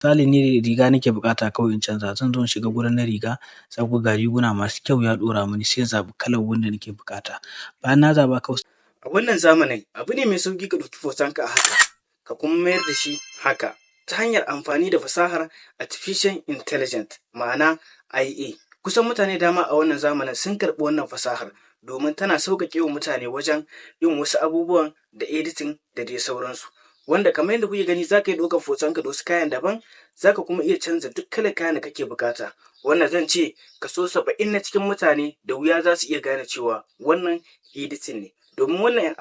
Misali ni riga nake buƙata kawai in canza, zan zo in shiga gurin na riga, za ku ga riguna masu kyau ya ɗora mini, sai in zaɓi kalar wanda nake buƙata. Bayan na zaɓa kawai. A wannan zamanin abu ne mai sauƙi ka ɗauki hotonka a haka, ka kuma mayar da shi haka ta hanyar amfani da fasahar Artificial Intelligence, ma'ana IA. Kusan mutane dama a wannan zamanin sun karɓi wannan fasahar domin tana sauƙaƙe wa mutane wajen yin wasu abubuwan da editing da dai sauransu. Wanda kamar yadda kuke gani za ka iya ɗaukar hotonka da wasu kayan daban, za ka kuma iya canza duk kalar kayan da kake buƙata. Wannan zan ce kaso 70 na cikin mutane da wuya za su iya gane cewa wannan editing ne. Domin wannan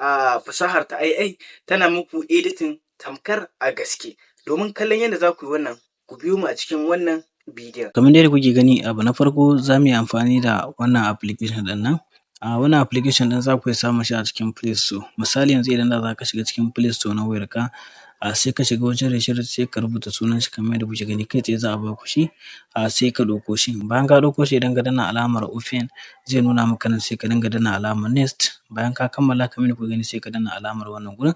fasahar ta AI tana muku editing tamkar a gaske. Domin kallon yadda za ku yi wannan, ku biyo mu a cikin wannan bidiyon. Kamar yadda kuke gani, abu na farko za mu yi amfani da wannan application ɗin nan. Wannan application ɗin za ku iya samun shi a cikin Play Store. Misali yanzu idan da za ka shiga cikin Play Store na wayarka, sai ka shiga wajen research sai ka rubuta sunan shi kamar yadda kuke gani, kai tsaye za a ba ku shi, sai ka ɗauko shi. Bayan ka ɗauko shi idan ka danna alamar open zai nuna maka nan, sai ka dinga danna alamar next. Bayan ka kammala kamar yadda kuke gani sai ka danna alamar wannan gurin.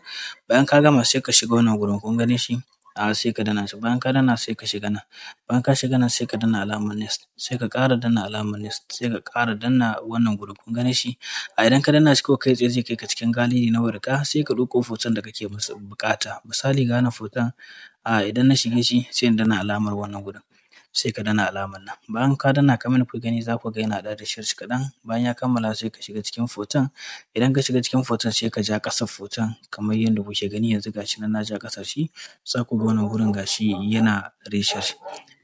Bayan ka gama sai ka shiga wannan gurin, kun gane shi? Sai ka danna shi. Bayan ka danna sai ka shiga nan. Bayan ka shiga nan sai ka danna alamar next, sai ka ƙara danna alamar next, sai ka ƙara danna wannan gurin, kun gane shi? Idan ka danna shi kawai kai tsaye zai kai ka cikin gallery na wayarka, sai ka ɗauko hoton da kake buƙata. Misali ga wannan hoton, idan na shige shi sai in danna alamar wannan gurin, sai ka danna alamar nan. Bayan ka danna kamar yadda kuke gani za ku ga yana ɗan research kaɗan. Bayan ya kammala sai ka shiga cikin hoton. Idan ka shiga cikin hoton sai ka ja ƙasar hoton kamar yadda kuke gani yanzu ga shi nan na ja ƙasar shi. Za ku ga wannan gurin ga shi yana research.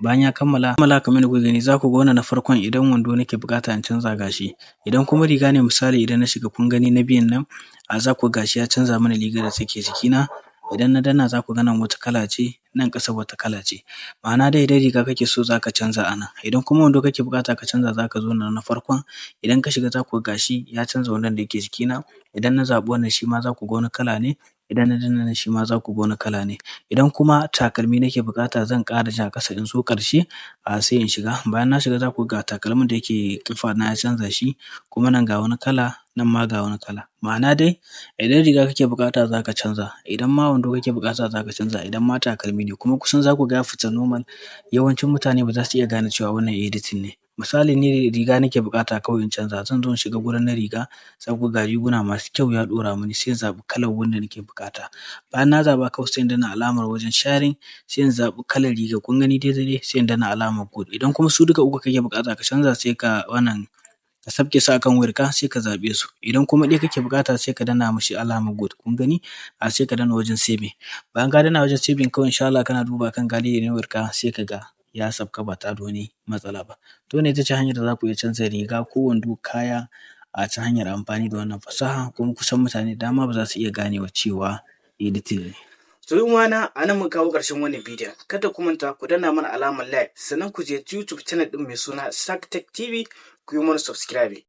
Bayan ya kammala kamar yadda kuke gani za ku ga wannan na farkon idan wando nake buƙata in canza ga shi. Idan kuma riga ne misali idan na shiga kun gani na biyun nan, za ku ga shi ya canza mana rigar da take jikina. Idan na danna za ku ga nan wata kala ce, nan ƙasa wata kala ce. Ma'ana dai idan riga kake so za ka canza a nan. Idan kuma wando kake buƙata ka canza za ka zo nan na farkon. Idan ka shiga za ku ga shi ya canza wandon da yake jikina. Idan na zaɓi wannan shi ma za ku ga wani kala ne. Idan na danna nan shi ma za ku ga wani kala ne. Idan kuma takalmi nake buƙata zan ƙara ja ƙasa in zo ƙarshe, sai in shiga. Bayan na shiga za ku ga takalmin da yake ƙafa na ya canza shi, kuma nan ga wani kala, nan ma ga wani kala. Ma'ana dai idan riga kake buƙata za ka canza, idan ma wando kake buƙata za ka canza, idan ma takalmi ne. Kuma kusan za ku ga ya fita normal. Yawancin mutane ba za su iya gane cewa wannan editing ne. Misali ni riga nake buƙata kawai in canza, zan zo in shiga gurin na riga, za ku ga riguna masu kyau ya ɗora mini, sai in zaɓi kalar wanda nake buƙata. Bayan na zaɓa kawai sai in danna alamar wajen sharing, sai in zaɓi kalar riga, kun gani daidai, sai in danna alamar good. Idan kuma su duka uku kake buƙata ka canza sai ka ka sabke su akan wayarka sai ka zaɓe su. Idan kuma ɗaya kake buƙata sai ka danna mashi alamar good, kun gani? Sai ka danna wajen saving. Bayan ka danna wajen saving kawai insha Allah kana dubawa kan gallery na wayarka sai ka ga ya sauka ba tare da wani matsala ba. To wannan ita ce hanyar da za ku iya canza riga ko wando, kaya, ta hanyar amfani da wannan fasaha, kuma kusan mutane da dama ba za su iya ganewa cewa editing ne. To ƴan uwana, a nan muka kawo ƙarshen wannan bidiyon. Kada ku manta ku danna mana alamar like, sannan ku je YouTube channel ɗin mai suna Shark Tech TV ku yi mana subscribing.